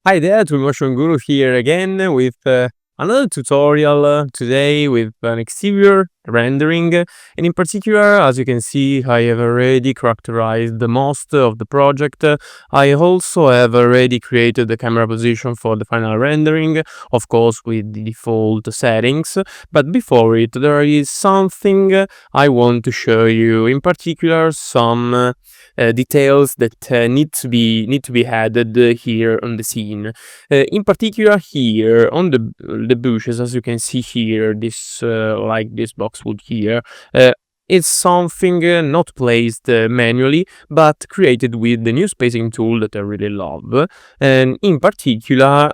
Hi there, Twinmotion Guru here again with another tutorial today with an exterior rendering. And in particular, as you can see, I have already characterized the most of the project. I also have already created the camera position for the final rendering, of course with the default settings. But before it, there is something I want to show you. In particular, some details that need to be added here on the scene. In particular, here on the bushes, as you can see here, this like this boxwood here. It's something not placed manually, but created with the new spacing tool that I really love. And in particular,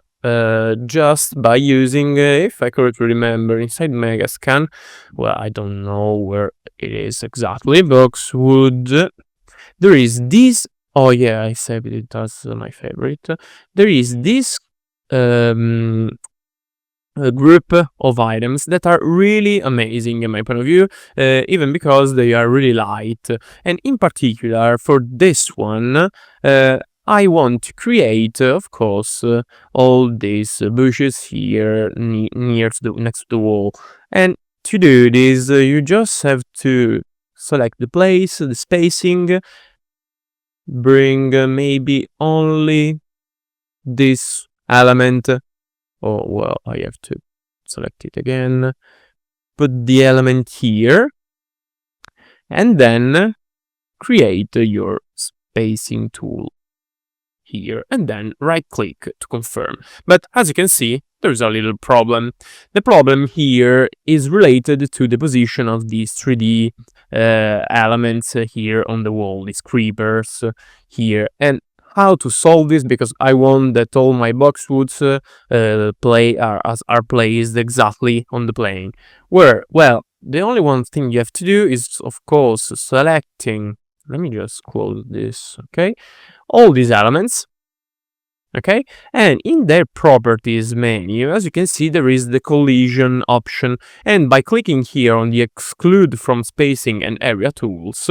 just by using, if I correctly remember, inside Megascan, well, I don't know where it is exactly, boxwood. There is this. Oh yeah, I saved it as my favorite. There is this a group of items that are really amazing in my point of view, even because they are really light. And in particular, for this one, I want to create, of course, all these bushes here next to the wall. And to do this, you just have to select the place, the spacing, bring maybe only this element. Oh, well, I have to select it again. Put the element here. And then create your spacing tool here. And then right click to confirm. But as you can see, there's a little problem. The problem here is related to the position of these 3D elements here on the wall, these creepers here. And how to solve this, because I want that all my boxwoods are placed exactly on the plane. Well, the only one thing you have to do is, of course, selecting. Let me just close this, okay? All these elements, okay? And in their properties menu, as you can see, there is the collision option. And by clicking here on the exclude from spacing and area tools,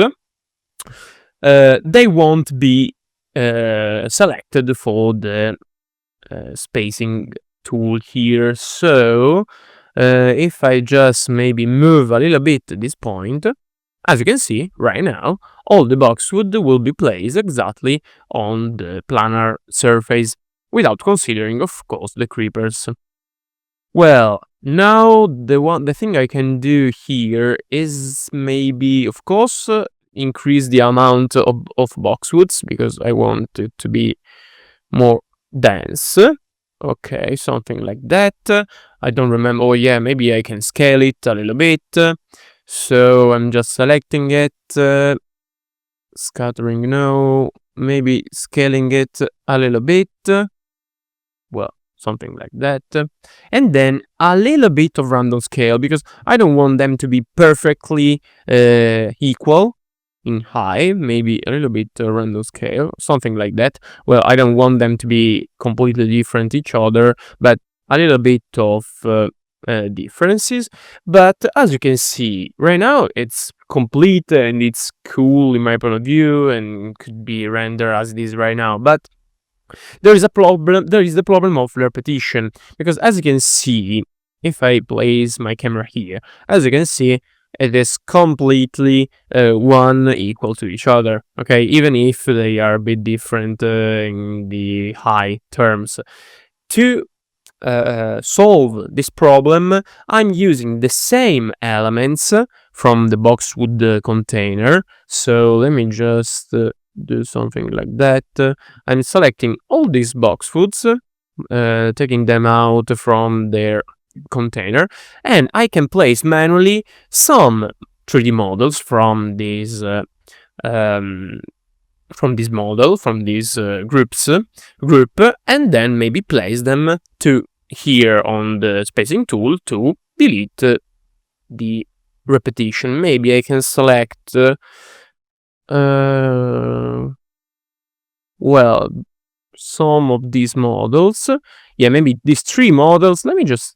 they won't be selected for the spacing tool here. So if I just maybe move a little bit at this point, as you can see right now, all the boxwood will be placed exactly on the planar surface without considering, of course, the creepers. Well, now the thing I can do here is maybe, of course, increase the amount of boxwoods, because I want it to be more dense. Okay, something like that. I don't remember. Oh yeah, maybe I can scale it a little bit. So I'm just selecting it, scattering no, maybe scaling it a little bit. Well, something like that. And then a little bit of random scale, because I don't want them to be perfectly equal in height. Maybe a little bit random scale, something like that. Well, I don't want them to be completely different each other, but a little bit of differences. But as you can see right now, it's complete and it's cool in my point of view and could be rendered as it is right now. But there is a problem. There is the problem of repetition, because as you can see, if I place my camera here, as you can see, it is completely one equal to each other. Okay, even if they are a bit different in the high terms. To solve this problem, I'm using the same elements from the boxwood container. So let me just do something like that. I'm selecting all these boxwoods, taking them out from their container, and I can place manually some 3D models from these group, and then maybe place them to here on the spacing tool to delete the repetition. Maybe I can select well, some of these models. Yeah, maybe these 3 models. Let me just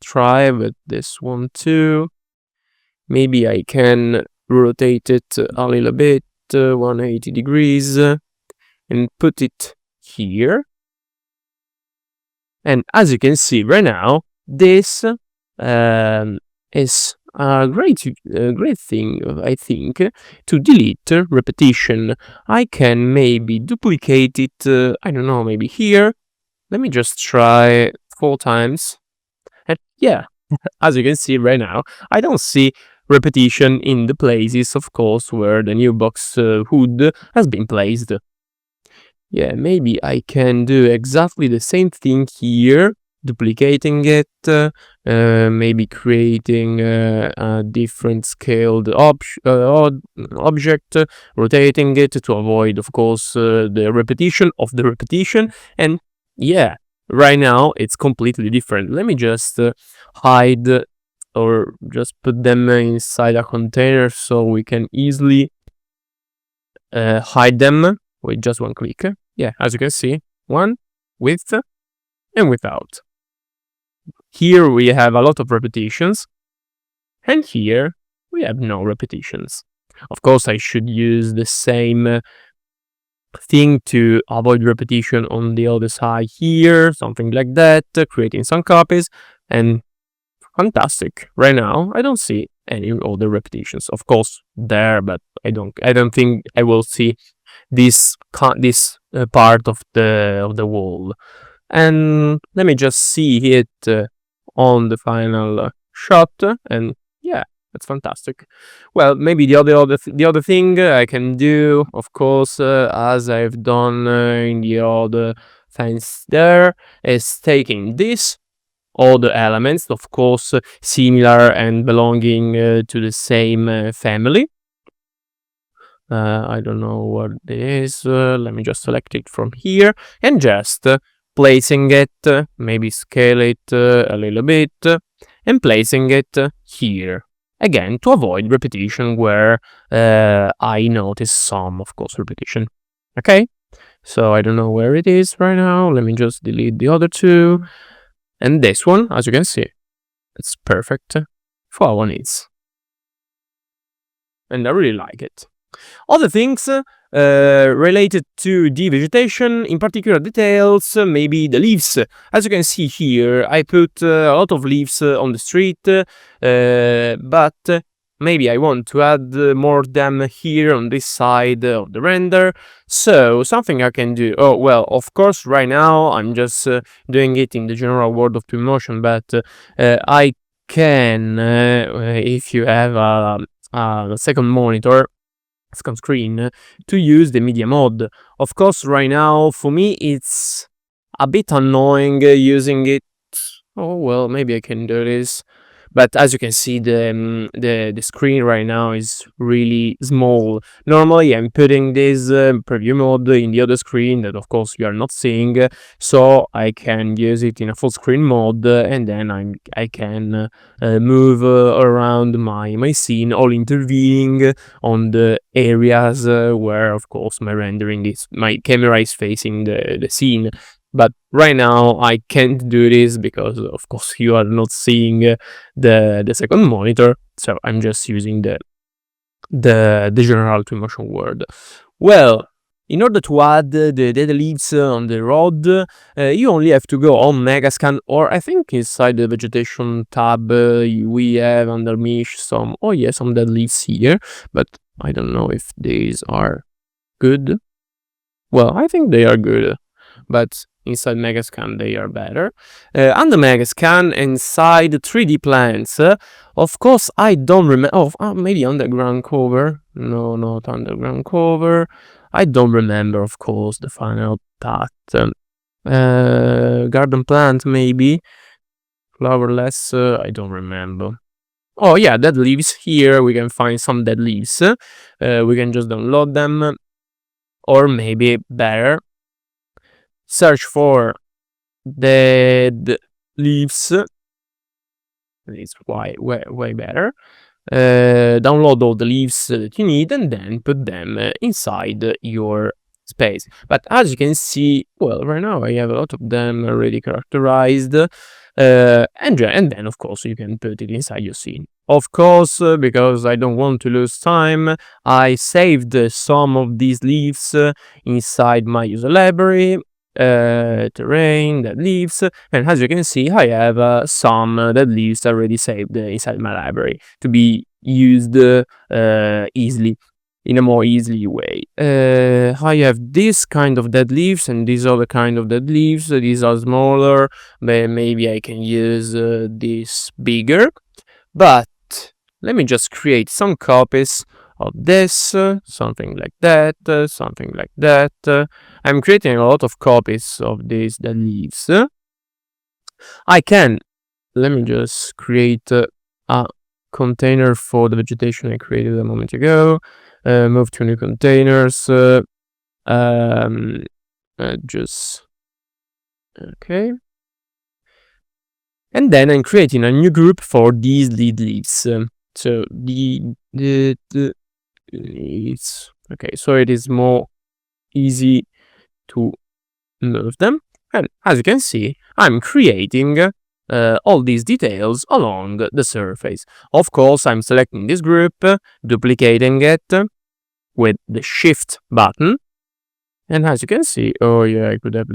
try with this one too. Maybe I can rotate it a little bit, 180 degrees, and put it here. And as you can see right now, this is a great thing, I think, to delete repetition. I can maybe duplicate it, I don't know, maybe here. Let me just try 4 times. And yeah, as you can see right now, I don't see repetition in the places, of course, where the new box hood has been placed. Yeah, maybe I can do exactly the same thing here, duplicating it, maybe creating a different scaled object, rotating it to avoid, of course, the repetition of the repetition. And yeah, right now it's completely different. Let me just hide or just put them inside a container so we can easily hide them with just one click. Yeah, as you can see, one with and without. Here we have a lot of repetitions, and here we have no repetitions. Of course, I should use the same thing to avoid repetition on the other side here, something like that, creating some copies, and fantastic. Right now, I don't see any other repetitions. Of course, there, but I don't think I will see this part of the wall. And let me just see it on the final shot, and yeah, that's fantastic. Well, maybe the other thing I can do, of course, as I've done in the other fence there, is taking this, all the elements, of course, similar and belonging to the same family. I don't know what it is. Let me just select it from here and just placing it, maybe scale it a little bit, and placing it here. Again, to avoid repetition where I notice some, of course, repetition. Okay? So I don't know where it is right now. Let me just delete the other two. And this one, as you can see, it's perfect for our needs. And I really like it. Other things related to the vegetation, in particular details, maybe the leaves. As you can see here, I put a lot of leaves on the street, but maybe I want to add more of them here on this side of the render. So something I can do, oh well, of course right now I'm just doing it in the general world of Twinmotion, but I can, if you have a second monitor, second screen, to use the media mode. Of course, right now for me it's a bit annoying using it. Oh well, maybe I can do this. But as you can see, the screen right now is really small. Normally, I'm putting this preview mode in the other screen that, of course, you are not seeing, so I can use it in a full screen mode, and then I can move around my scene, all intervening on the areas where, of course, my camera is facing the scene. But right now I can't do this because, of course, you are not seeing the second monitor, so I'm just using the general Twinmotion world. Well, in order to add the data leaves on the road, you only have to go on Megascan, or I think inside the vegetation tab we have underneath some dead leaves here, but I don't know if these are good. Well, I think they are good, but inside Megascan they are better. Under Megascan, inside 3D plants, of course I don't remember, maybe underground cover, no, not underground cover, I don't remember, of course, the final path. Garden plant maybe, flowerless, I don't remember. Oh yeah, dead leaves, here we can find some dead leaves, we can just download them, or maybe better, search for dead leaves. It's way better. Download all the leaves that you need and then put them inside your space. But as you can see, well, right now I have a lot of them already characterized. And then, of course, you can put it inside your scene. Of course, because I don't want to lose time, I saved some of these leaves inside my user library. terrain, dead leaves, and as you can see, I have some dead leaves already saved inside my library to be used easily, in a more easily way. I have this kind of dead leaves and these other kind of dead leaves. These are smaller, but maybe I can use this bigger. But let me just create some copies of this, something like that, something like that. I'm creating a lot of copies of these dead leaves. I can, let me just create a container for the vegetation I created a moment ago. Move to new containers. Just okay. And then I'm creating a new group for these lead leaves. So the leaves. Okay, so it is more easy to move them. And as you can see, I'm creating all these details along the surface. Of course, I'm selecting this group, duplicating it with the Shift button. And as you can see, oh yeah, I could have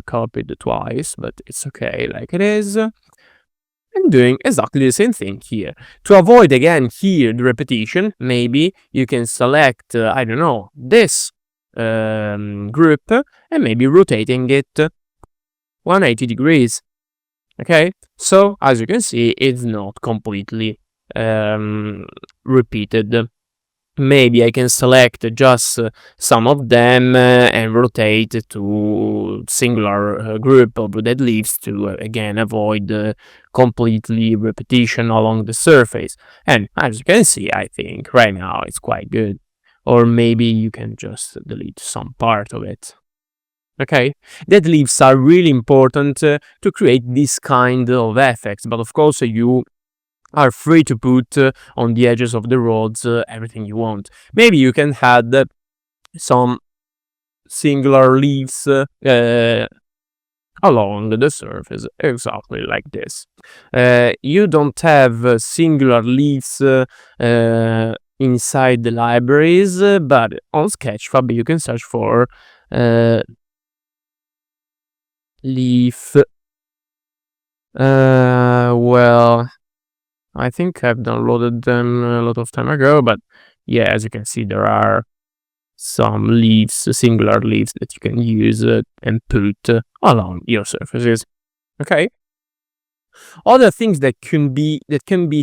copied it twice, but it's okay like it is. And doing exactly the same thing here. To avoid again here the repetition, maybe you can select, I don't know, this group and maybe rotating it 180 degrees. Okay, so as you can see, it's not completely repeated. Maybe I can select just some of them and rotate to singular group of dead leaves to again avoid completely repetition along the surface. And as you can see, I think right now it's quite good. Or maybe you can just delete some part of it. Okay, dead leaves are really important to create this kind of effects, but of course you are free to put on the edges of the roads everything you want. Maybe you can add some singular leaves along the surface, exactly like this. You don't have singular leaves inside the libraries, but on Sketchfab you can search for leaf. Well, I think I've downloaded them a lot of time ago, but yeah, as you can see, there are some leaves, singular leaves that you can use and put along your surfaces. Okay. Other things that can be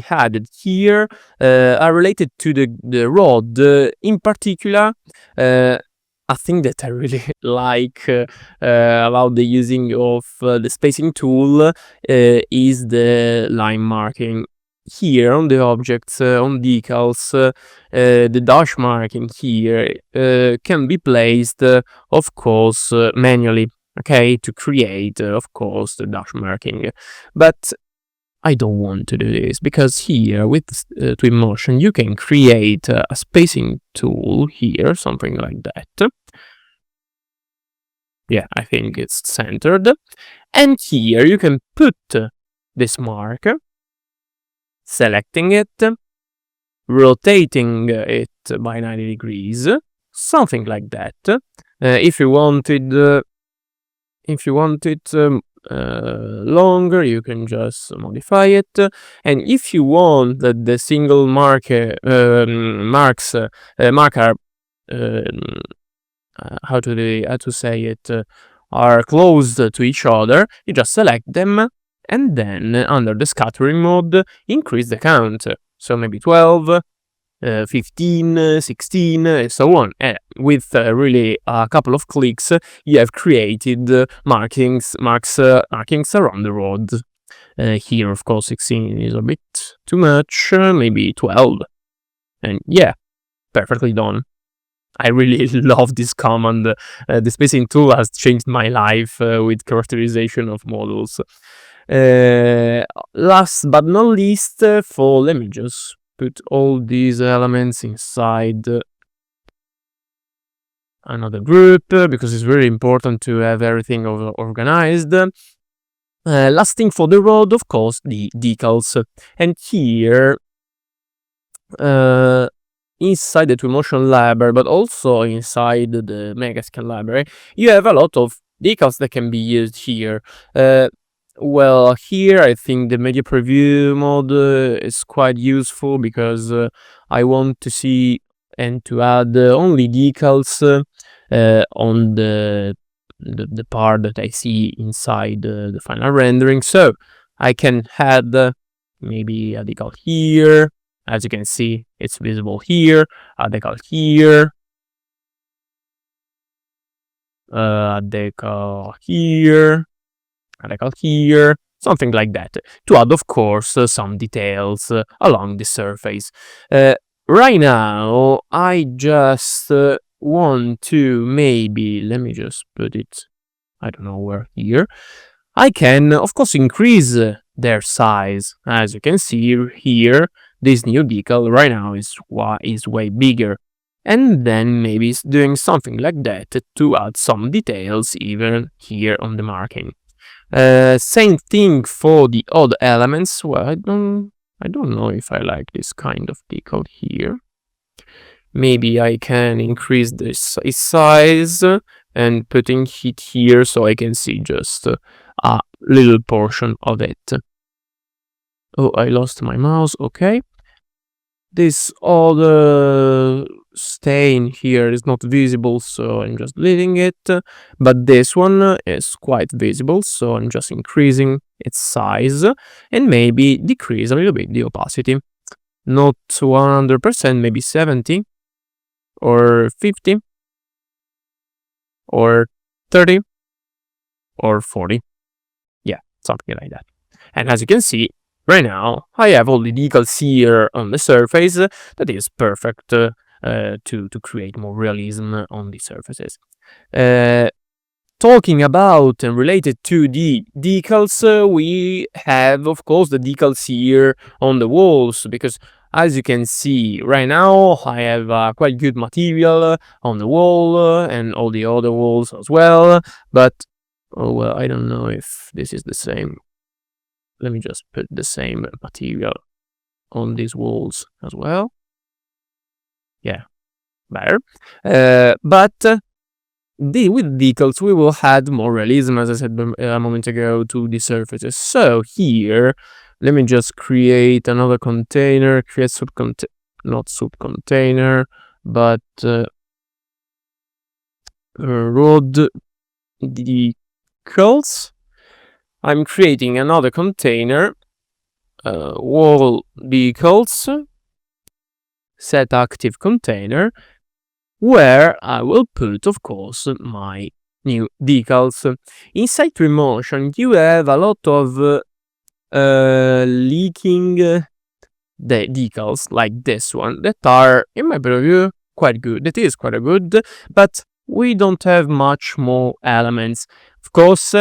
added here are related to the road. In particular, a thing that I really like about the using of the spacing tool is the line marking. Here on the objects, on decals, the dash marking here can be placed, of course, manually, okay, to create, of course, the dash marking. But I don't want to do this because here with Twinmotion you can create a spacing tool here, something like that. Yeah, I think it's centered. And here you can put this mark, selecting it, rotating it by 90 degrees, something like that. If you want it longer, you can just modify it. And if you want that the single marker how to say it, are close to each other, you just select them and then under the scattering mode increase the count. So maybe 12, 15, 16, and so on. With really a couple of clicks, you have created markings around the road. Here, of course, 16 is a bit too much, maybe 12. And yeah, perfectly done. I really love this command. The spacing tool has changed my life with characterization of models. Last but not least, let me just put all these elements inside another group because it's very important to have everything organized. Last thing for the road, of course, the decals. And here, inside the Twinmotion library, but also inside the Megascan library, you have a lot of decals that can be used here. Well, here I think the media preview mode is quite useful because I want to see and to add only decals on the part that I see inside the final rendering. So I can add maybe a decal here. As you can see, it's visible here. A decal here. A decal here. A decal here. Something like that. To add, of course, some details along the surface. Right now, I just want to maybe, let me just put it, I don't know where, here. I can, of course, increase their size. As you can see here, this new decal right now is way bigger. And then maybe it's doing something like that to add some details even here on the marking. Same thing for the other elements. Well, I don't know if I like this kind of decal here. Maybe I can increase this size and putting it here so I can see just a little portion of it. Oh, I lost my mouse. Okay. This other stain here is not visible, so I'm just leaving it. But this one is quite visible, so I'm just increasing its size and maybe decrease a little bit the opacity. Not 100%, maybe 70 or 50 or 30 or 40. Yeah, something like that. And as you can see, right now, I have all the decals here on the surface. That is perfect to create more realism on the surfaces. Talking about and related to the decals, we have, of course, the decals here on the walls, because as you can see right now, I have quite good material on the wall and all the other walls as well. But, oh well, I don't know if this is the same. Let me just put the same material on these walls as well. Yeah, better. But with decals, we will add more realism, as I said a moment ago, to the surfaces. So here, let me just create another container, create not subcontainer, but road decals. I'm creating another container, wall decals, set active container, where I will put, of course, my new decals. Inside Twinmotion, you have a lot of leaking the decals like this one that are, in my preview, quite good. That is quite good, but we don't have much more elements. Of course,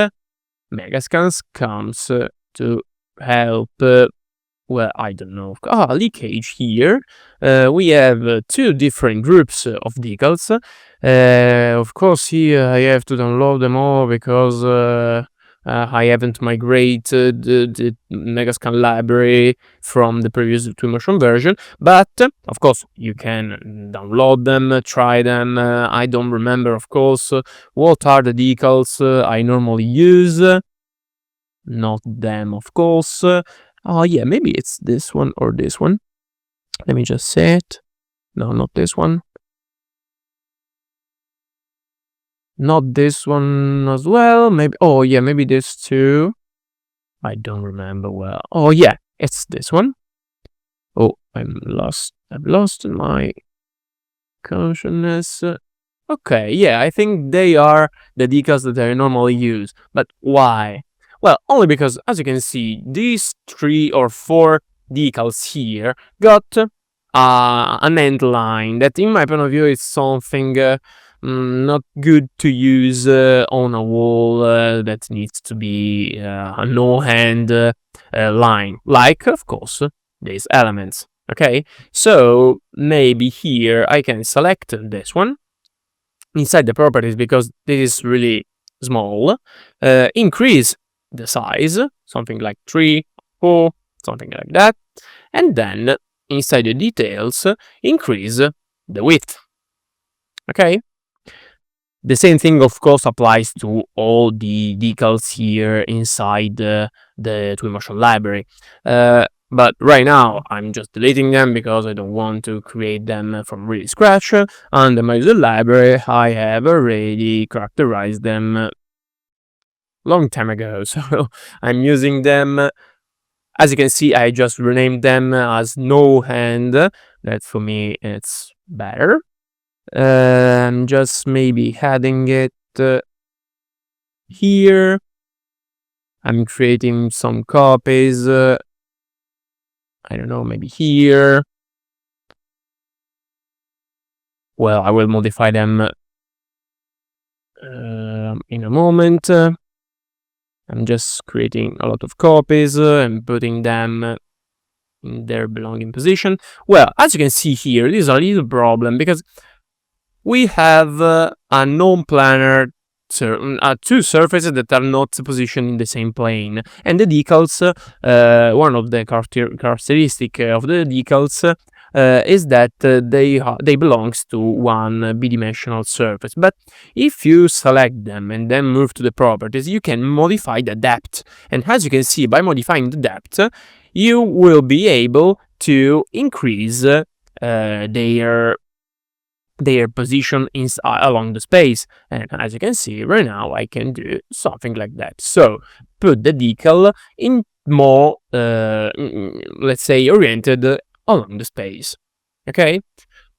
Megascans comes to help. Well, I don't know. Leakage here. We have two different groups of decals. Of course, here I have to download them all because I haven't migrated the Megascan library from the previous Twinmotion version. But, of course, you can download them, try them. I don't remember, of course, what are the decals I normally use. Not them, of course. Oh, yeah, maybe it's this one or this one. Let me just say it. No, not this one. Not this one as well. Maybe, oh, yeah, maybe this too. I don't remember well. Oh, yeah, it's this one. Oh, I've lost my consciousness. Okay, yeah, I think they are the decals that I normally use. But why? Well, only because, as you can see, these 3 or 4 decals here got an end line that, in my point of view, is something not good to use on a wall that needs to be a no-hand line. Like, of course, these elements. Okay, so maybe here I can select this one inside the properties because this is really small. Increase the size, something like 3, 4, something like that. And then inside the details, increase the width. Okay? The same thing, of course, applies to all the decals here inside the Twinmotion library. But right now, I'm just deleting them because I don't want to create them from really scratch. Under my user library, I have already characterized them long time ago, so I'm using them. As you can see, I just renamed them as no hand. That for me, it's better. Just maybe adding it here. I'm creating some copies. I don't know, maybe here. Well, I will modify them in a moment. I'm just creating a lot of copies and putting them in their belonging position. Well, as you can see here, this is a little problem because we have a non-planar two surfaces that are not positioned in the same plane, and the decals, one of the characteristic of the decals is that they belongs to one bidimensional surface. But if you select them and then move to the properties, you can modify the depth, and as you can see, by modifying the depth, you will be able to increase their position along the space. And as you can see right now, I can do something like that. So put the decal in more let's say oriented along the space. Okay,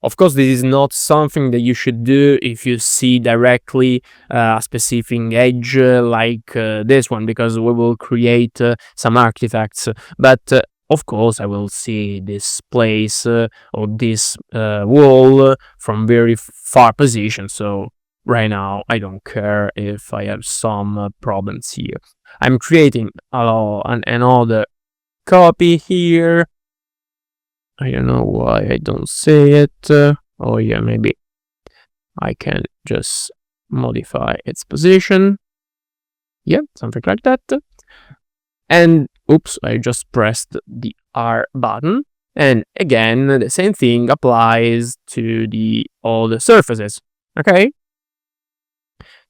of course, this is not something that you should do if you see directly a specific edge like this one, because we will create some artifacts. But of course, I will see this place or this wall from very far position. So right now, I don't care if I have some problems here. I'm creating another copy here. I don't know why I don't see it. Oh yeah, maybe I can just modify its position. Yeah, something like that. And oops, I just pressed the R button. And again, the same thing applies to all the surfaces. Okay?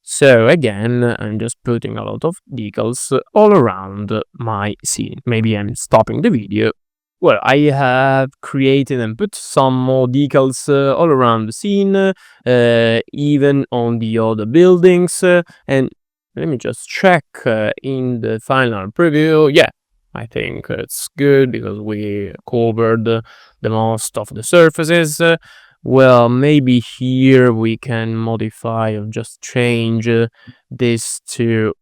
So again, I'm just putting a lot of decals all around my scene. Maybe I'm stopping the video. Well, I have created and put some more decals all around the scene, even on the other buildings. And let me just check in the final preview. Yeah, I think it's good because we covered the most of the surfaces. Well, maybe here we can modify or just change this to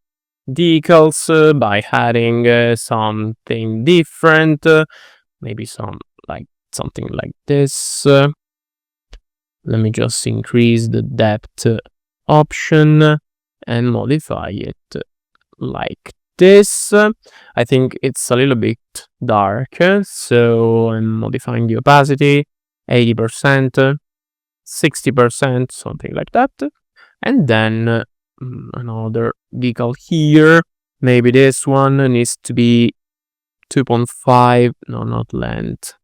decals by adding something different. Maybe something like this. Let me just increase the depth option and modify it like this. I think it's a little bit dark, so I'm modifying the opacity 80%, 60%, something like that. And then another decal here. Maybe this one needs to be 2.5, no, not length,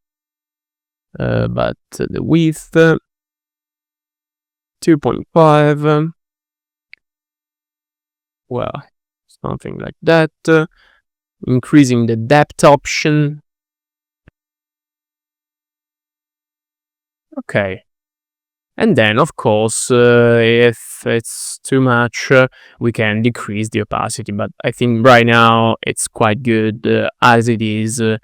but the width, 2.5, well, something like that, increasing the depth option. Okay. And then, of course, if it's too much, we can decrease the opacity. But I think right now it's quite good as it is at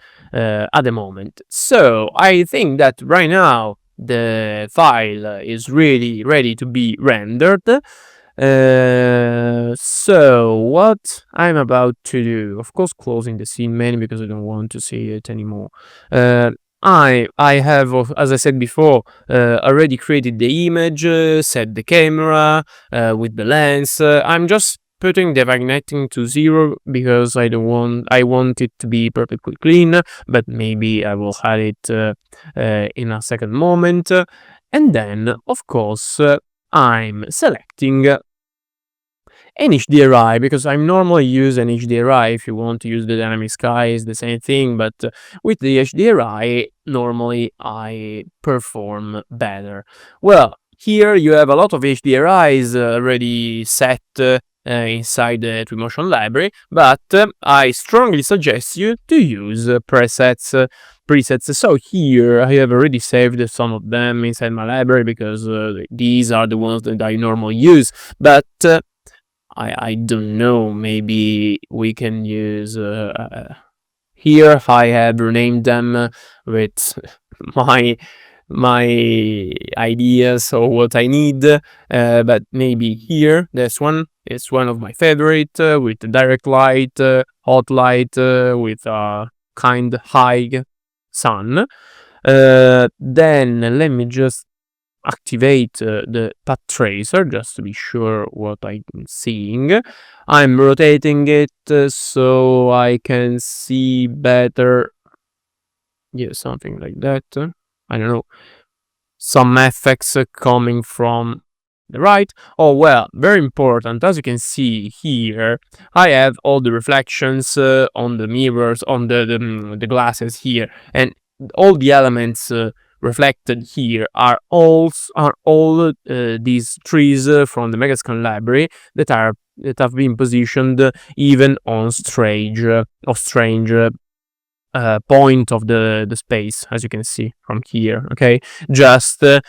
the moment. So I think that right now the file is really ready to be rendered. So what I'm about to do, of course, closing the scene menu because I don't want to see it anymore. I have, as I said before, already created the image, set the camera with the lens. I'm just putting the vignetting to 0 because I want it to be perfectly clean, but maybe I will add it in a second moment. And then, of course, I'm selecting an HDRI because I normally use an HDRI. If you want to use the dynamic sky, it's the same thing, but with the HDRI, normally I perform better. Well, Here you have a lot of HDRIs already set inside the Twinmotion library, but I strongly suggest you to use presets. So here I have already saved some of them inside my library because these are the ones that I normally use, but I don't know, maybe we can use here I have renamed them with my ideas or what I need, but maybe here this one is one of my favorite with direct light, hot light, with a kind high sun. Then let me just activate the path tracer just to be sure what I'm seeing. I'm rotating it so I can see better. Yeah, something like that. I don't know. Some effects coming from the right. Oh well, very important. As you can see here, I have all the reflections on the mirrors, on the glasses here, and all the elements reflected here are all these trees from the Megascan library that have been positioned even on strange point of the space, as you can see from here. Okay, just to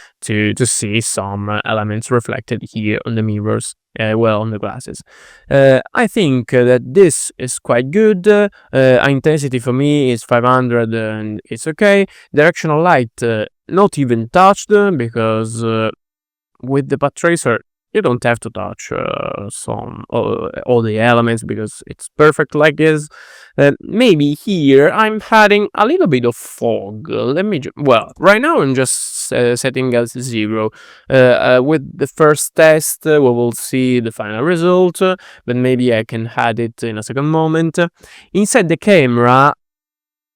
see some elements reflected here on the mirrors. On the glasses. I think that this is quite good. Intensity for me is 500 and it's okay. Directional light not even touched because with the path tracer you don't have to touch all the elements because it's perfect like this. Maybe here I'm adding a little bit of fog. Let me right now I'm just setting as 0. With the first test we will see the final result, but maybe I can add it in a second moment. Inside the camera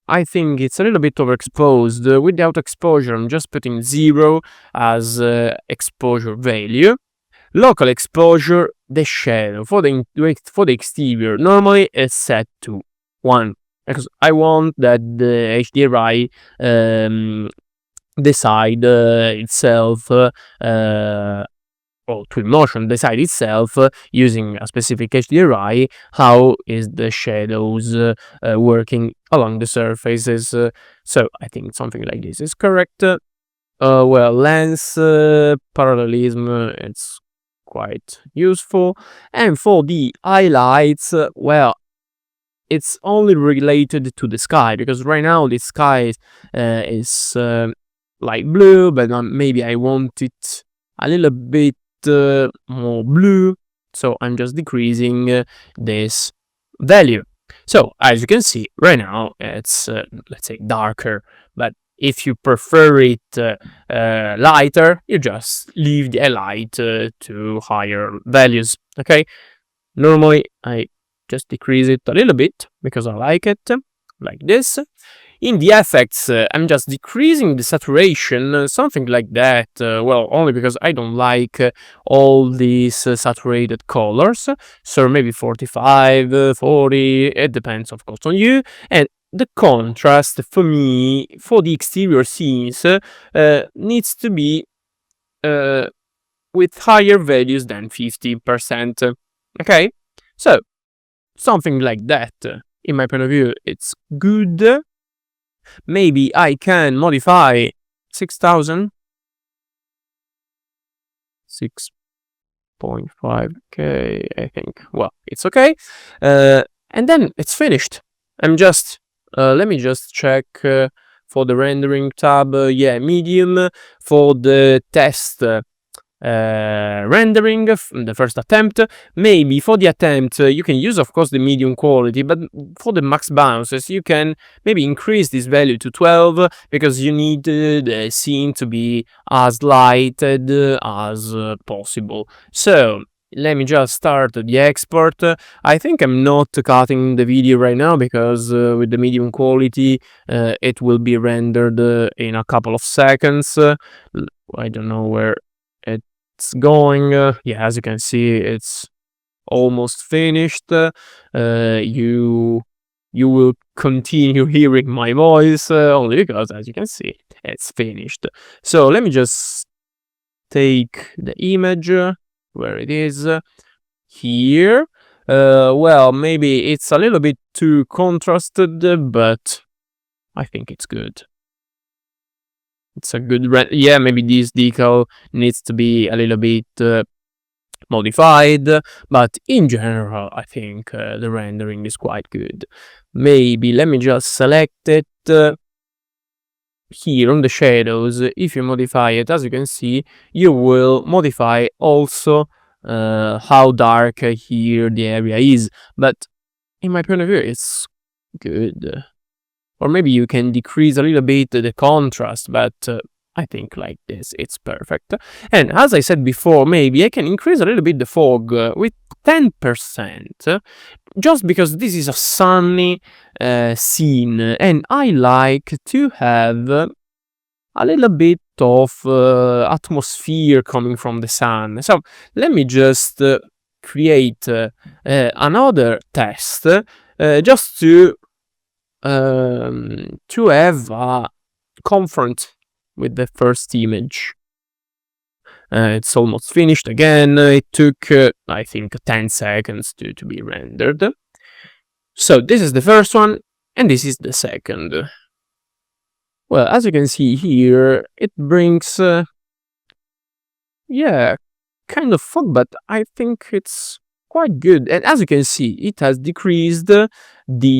I think it's a little bit overexposed. Without exposure I'm just putting 0 as exposure value. Local exposure, the shadow for the exterior normally is set to 1 because I want that the HDRI decide itself, or Twinmotion decide itself using a specific HDRI how is the shadows working along the surfaces. So I think something like this is correct. Lens parallelism, it's quite useful. And for the highlights, it's only related to the sky because right now the sky is light blue, but maybe I want it a little bit more blue, so I'm just decreasing this value. So as you can see right now it's let's say darker, but if you prefer it lighter, you just leave the light to higher values. Okay, normally I just decrease it a little bit because I like it like this. In the effects, I'm just decreasing the saturation, something like that. Only because I don't like all these saturated colors. So maybe 45, 40, it depends of course on you. And the contrast for me, for the exterior scenes, needs to be with higher values than 50%. Okay? So, something like that. In my point of view, it's good. Maybe I can modify 6000. 6.5k, I think. Well, it's okay. And then it's finished. I'm just, let me just check for the rendering tab. Medium for the test rendering, the first attempt. Maybe for the attempt you can use of course the medium quality, but for the max bounces you can maybe increase this value to 12 because you need the scene to be as lighted as possible. So let me just start the export. I think I'm not cutting the video right now because with the medium quality it will be rendered in a couple of seconds. I don't know where it's going. As you can see, it's almost finished. You will continue hearing my voice only because, as you can see, it's finished. So let me just take the image, where it is, here. Well, maybe it's a little bit too contrasted, but I think it's good. It's a good yeah, maybe this decal needs to be a little bit modified, but in general, I think the rendering is quite good. Maybe let me just select it here on the shadows. If you modify it, as you can see, you will modify also how dark here the area is, but in my point of view, it's good. Or maybe you can decrease a little bit the contrast, but I think like this, it's perfect. And as I said before, maybe I can increase a little bit the fog with 10%, just because this is a sunny scene, and I like to have a little bit of atmosphere coming from the sun. So let me just create another test just to have a confront with the first image. It's almost finished again. It took, I think, 10 seconds to be rendered. So this is the first one, and this is the second. Well, as you can see here, it brings, yeah, kind of fog, but I think it's quite good. And as you can see, it has decreased the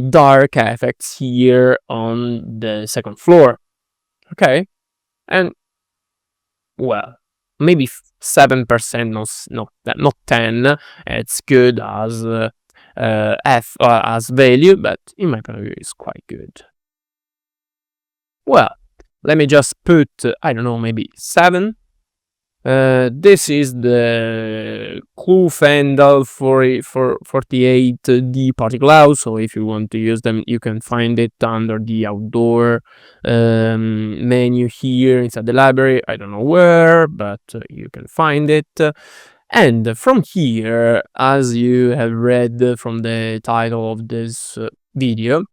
dark effects here on the second floor. Okay, and well, maybe 7%, not 10. It's good as as value, but in my point of view, it's quite good. Well, let me just put, I don't know, maybe 7. This is the clue Fendal for 48D particle house, so if you want to use them, you can find it under the outdoor menu here inside the library. I don't know where, but you can find it. And from here, as you have read from the title of this video,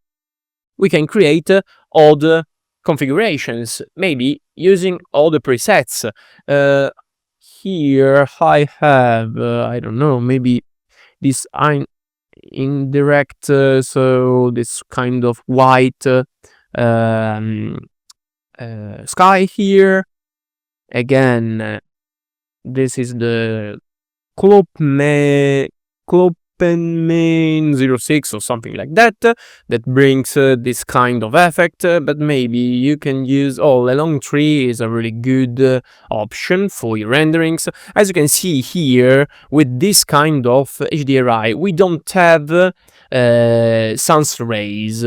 we can create odd configurations, maybe using all the presets. Here I have, I don't know, maybe this indirect, so this kind of white sky here. Again, this is the Kloppenmain 06 or something like that, that brings this kind of effect, but maybe you can use all along tree is a really good option for your renderings. As you can see here, with this kind of HDRI, we don't have sun's rays,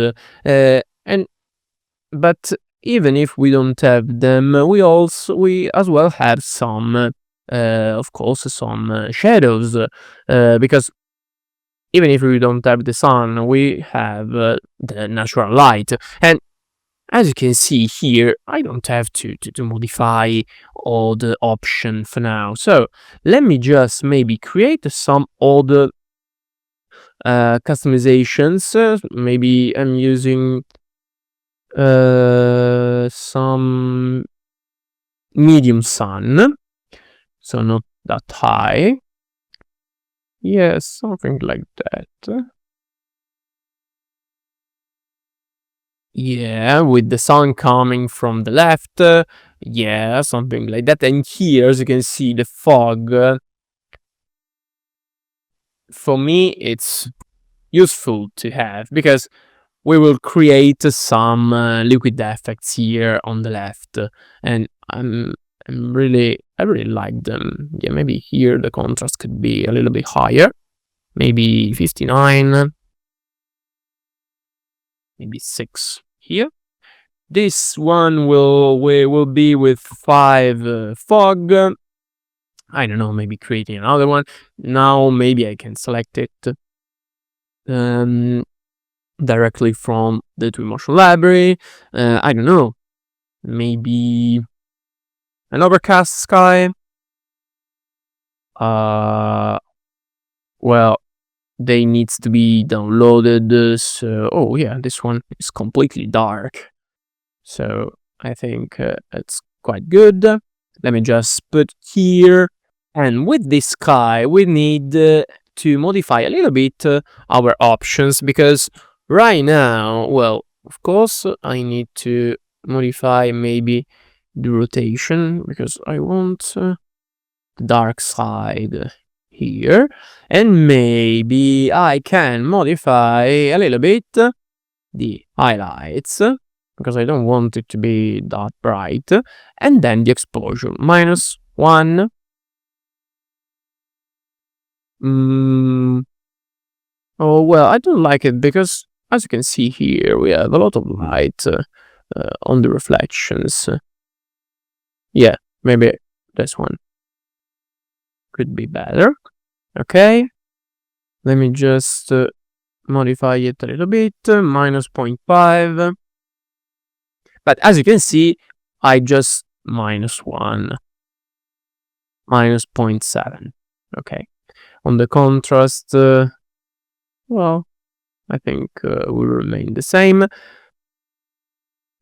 but even if we don't have them, we as well have some, of course, some shadows, because even if we don't have the sun, we have the natural light. And as you can see here, I don't have to modify all the options for now. So let me just maybe create some other customizations. Maybe I'm using some medium sun, so not that high. Yes, something like that. Yeah, with the sun coming from the left. Yeah, something like that. And here, as you can see, the fog. For me, it's useful to have because we will create some liquid effects here on the left, and I really like them. Yeah, maybe here the contrast could be a little bit higher, maybe 59, maybe 6 here. This one will be with 5 fog. I don't know, maybe creating another one. Now maybe I can select it directly from the Twinmotion library. I don't know, maybe an overcast sky. Well, they needs to be downloaded. So, oh yeah, this one is completely dark. So I think it's quite good. let me just put here. And with this sky, we need to modify a little bit our options, because right now, well, of course, I need to modify maybe the rotation, because I want the dark side here, and maybe I can modify a little bit the highlights, because I don't want it to be that bright, and then the exposure -1. Oh, well, I don't like it because, as you can see here, we have a lot of light on the reflections. Yeah, maybe this one could be better. Okay, let me just modify it a little bit, -0.5. But as you can see, I just -1, -0.7. Okay, on the contrast, well, I think will remain the same.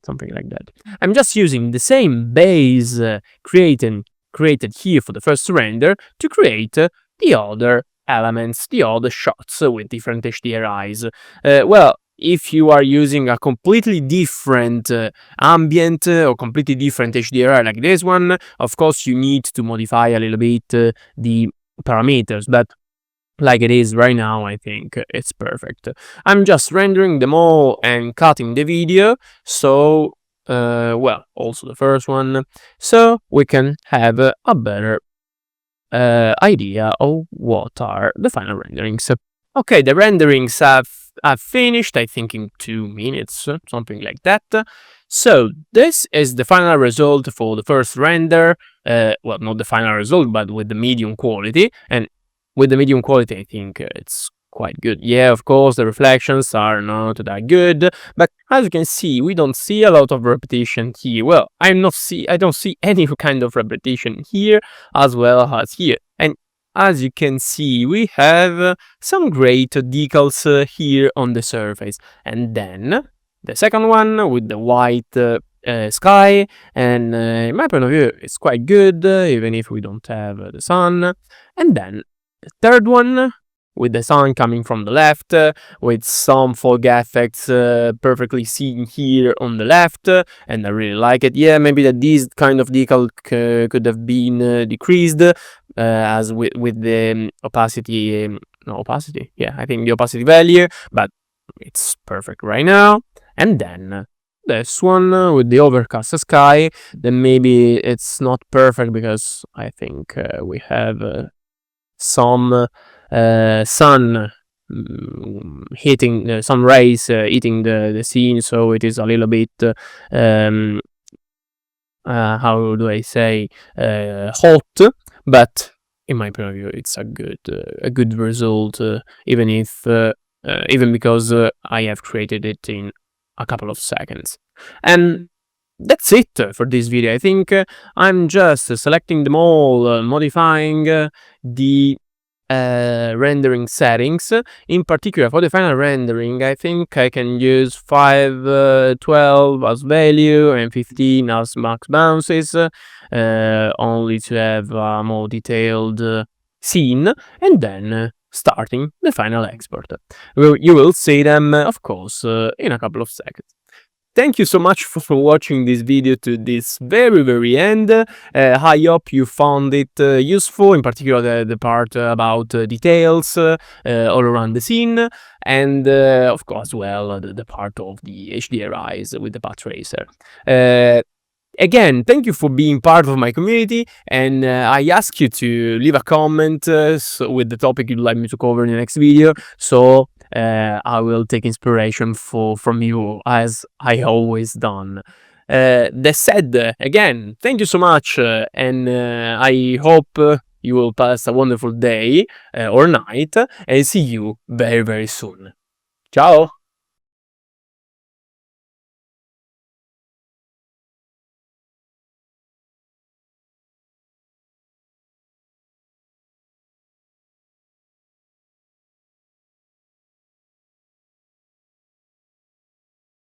Something like that. I'm just using the same base created here for the first render to create the other elements, the other shots with different HDRIs. Well, if you are using a completely different ambient or completely different HDRI like this one, of course you need to modify a little bit the parameters, but like it is right now, I think it's perfect. I'm just rendering them all and cutting the video, so, well, also the first one, so we can have a better idea of what are the final renderings. Okay, the renderings have finished, I think in 2 minutes, something like that. So this is the final result for the first render. Well, not the final result, but with the medium quality, and with the medium quality, I think it's quite good. Yeah, of course, the reflections are not that good, but as you can see, we don't see a lot of repetition here. Well, I don't see any kind of repetition here as well as here. And as you can see, we have some great decals here on the surface. And then the second one with the white sky, and in my point of view, it's quite good, even if we don't have the sun. And then the third one, with the sun coming from the left, with some fog effects perfectly seen here on the left, and I really like it. Yeah, maybe that these kind of decal could have been decreased, as with the opacity, yeah, I think the opacity value, but it's perfect right now. And then this one with the overcast sky, then maybe it's not perfect because I think we have some sun hitting some rays hitting the scene, so it is a little bit how do I say, hot, but in my point of view it's a good result, even if even because I have created it in a couple of seconds. And that's it for this video. I think I'm just selecting them all, modifying the rendering settings. In particular, for the final rendering, I think I can use 512 as value and 15 as max bounces, only to have a more detailed scene, and then starting the final export. You will see them, of course, in a couple of seconds. Thank you so much for watching this video to this very end. I hope you found it useful, in particular the part about details all around the scene, and of course, well, the part of the HDRIs with the path tracer. Again, thank you for being part of my community, and I ask you to leave a comment with the topic you'd like me to cover in the next video, so I will take inspiration from you, as I always done. That said, again, thank you so much, and I hope you will pass a wonderful day or night, and see you very soon. Ciao!